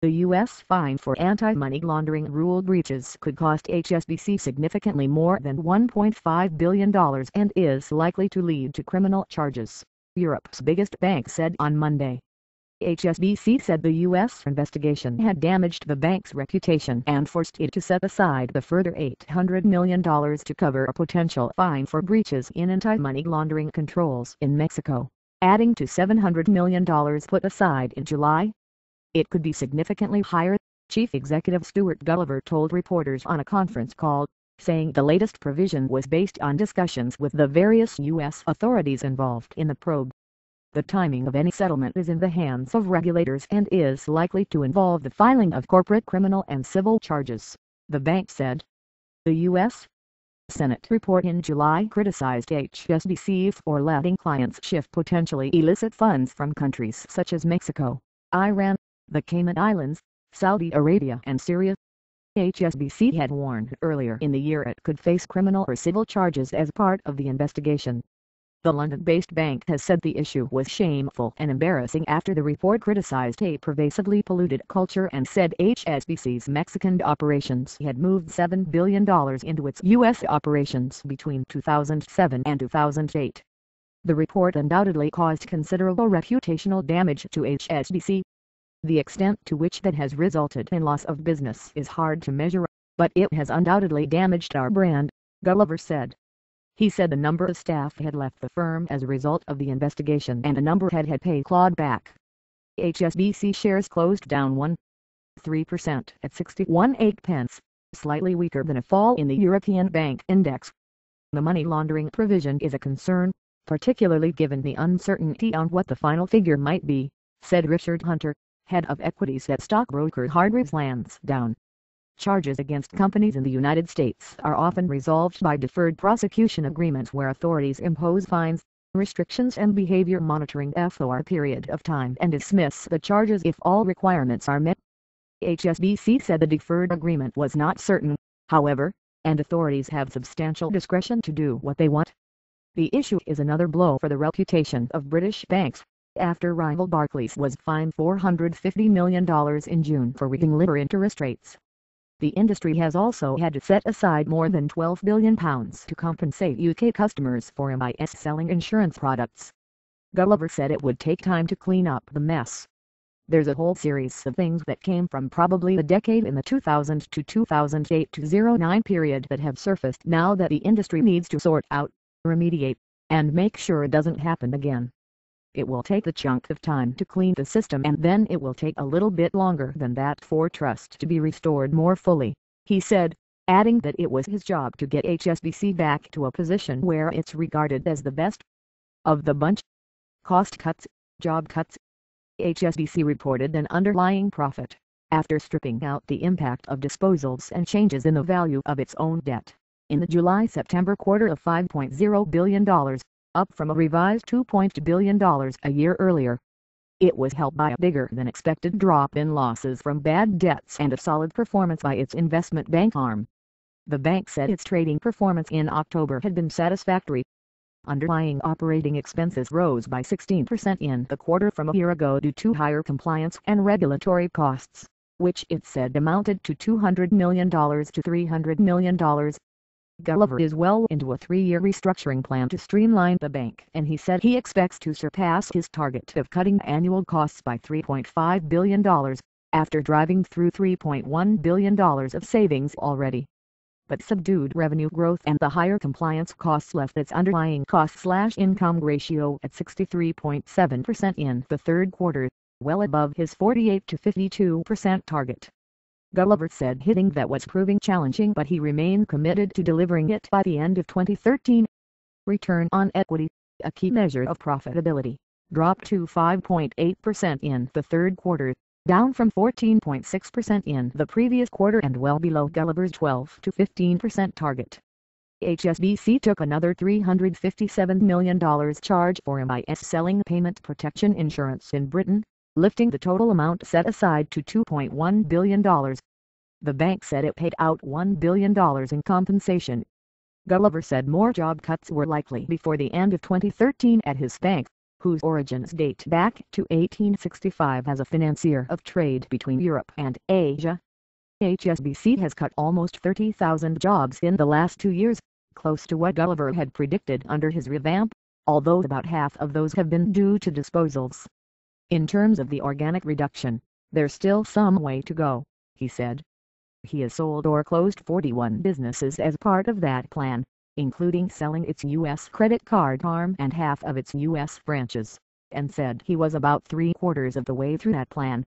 The U.S. fine for anti-money laundering rule breaches could cost HSBC significantly more than $1.5 billion and is likely to lead to criminal charges, Europe's biggest bank said on Monday. HSBC said the U.S. investigation had damaged the bank's reputation and forced it to set aside the further $800 million to cover a potential fine for breaches in anti-money laundering controls in Mexico, adding to $700 million put aside in July. It could be significantly higher, Chief Executive Stuart Gulliver told reporters on a conference call, saying the latest provision was based on discussions with the various U.S. authorities involved in the probe. The timing of any settlement is in the hands of regulators and is likely to involve the filing of corporate criminal and civil charges, the bank said. The U.S. Senate report in July criticized HSBC for letting clients shift potentially illicit funds from countries such as Mexico, Iran, the Cayman Islands, Saudi Arabia and Syria. HSBC had warned earlier in the year it could face criminal or civil charges as part of the investigation. The London-based bank has said the issue was shameful and embarrassing after the report criticized a pervasively polluted culture and said HSBC's Mexican operations had moved $7 billion into its U.S. operations between 2007 and 2008. The report undoubtedly caused considerable reputational damage to HSBC. The extent to which that has resulted in loss of business is hard to measure, but it has undoubtedly damaged our brand, Gulliver said. He said a number of staff had left the firm as a result of the investigation and a number had pay clawed back. HSBC shares closed down 1.3% at 61.8 slightly weaker than a fall in the European Bank Index. The money laundering provision is a concern, particularly given the uncertainty on what the final figure might be, said Richard Hunter, head of equities at stockbroker Hargreaves Lansdown. Charges against companies in the United States are often resolved by deferred prosecution agreements where authorities impose fines, restrictions and behavior monitoring for a period of time and dismiss the charges if all requirements are met. HSBC said the deferred agreement was not certain, however, and authorities have substantial discretion to do what they want. The issue is another blow for the reputation of British banks, after rival Barclays was fined $450 million in June for rigging liquor interest rates. The industry has also had to set aside more than £12 billion to compensate UK customers for mis-selling insurance products. Gulliver said it would take time to clean up the mess. There's a whole series of things that came from probably a decade in the 2000 to 2008 to 09 period that have surfaced now that the industry needs to sort out, remediate, and make sure it doesn't happen again. It will take a chunk of time to clean the system and then it will take a little bit longer than that for trust to be restored more fully, he said, adding that it was his job to get HSBC back to a position where it's regarded as the best of the bunch. Cost cuts, job cuts. HSBC reported an underlying profit, after stripping out the impact of disposals and changes in the value of its own debt, in the July-September quarter of $5.0 billion. Up from a revised $2 billion a year earlier. It was helped by a bigger-than-expected drop in losses from bad debts and a solid performance by its investment bank arm. The bank said its trading performance in October had been satisfactory. Underlying operating expenses rose by 16% in the quarter from a year ago due to higher compliance and regulatory costs, which it said amounted to $200 million to $300 million. Gulliver is well into a 3-year restructuring plan to streamline the bank and he said he expects to surpass his target of cutting annual costs by $3.5 billion, after driving through $3.1 billion of savings already. But subdued revenue growth and the higher compliance costs left its underlying cost/income ratio at 63.7% in the third quarter, well above his 48 to 52% target. Gulliver said hitting that was proving challenging but he remained committed to delivering it by the end of 2013. Return on equity, a key measure of profitability, dropped to 5.8% in the third quarter, down from 14.6% in the previous quarter and well below Gulliver's 12 to 15% target. HSBC took another $357 million charge for mis-selling payment protection insurance in Britain, lifting the total amount set aside to $2.1 billion. The bank said it paid out $1 billion in compensation. Gulliver said more job cuts were likely before the end of 2013 at his bank, whose origins date back to 1865 as a financier of trade between Europe and Asia. HSBC has cut almost 30,000 jobs in the last 2 years, close to what Gulliver had predicted under his revamp, although about half of those have been due to disposals. In terms of the organic reduction, there's still some way to go, he said. He has sold or closed 41 businesses as part of that plan, including selling its U.S. credit card arm and half of its U.S. branches, and said he was about 3/4 of the way through that plan.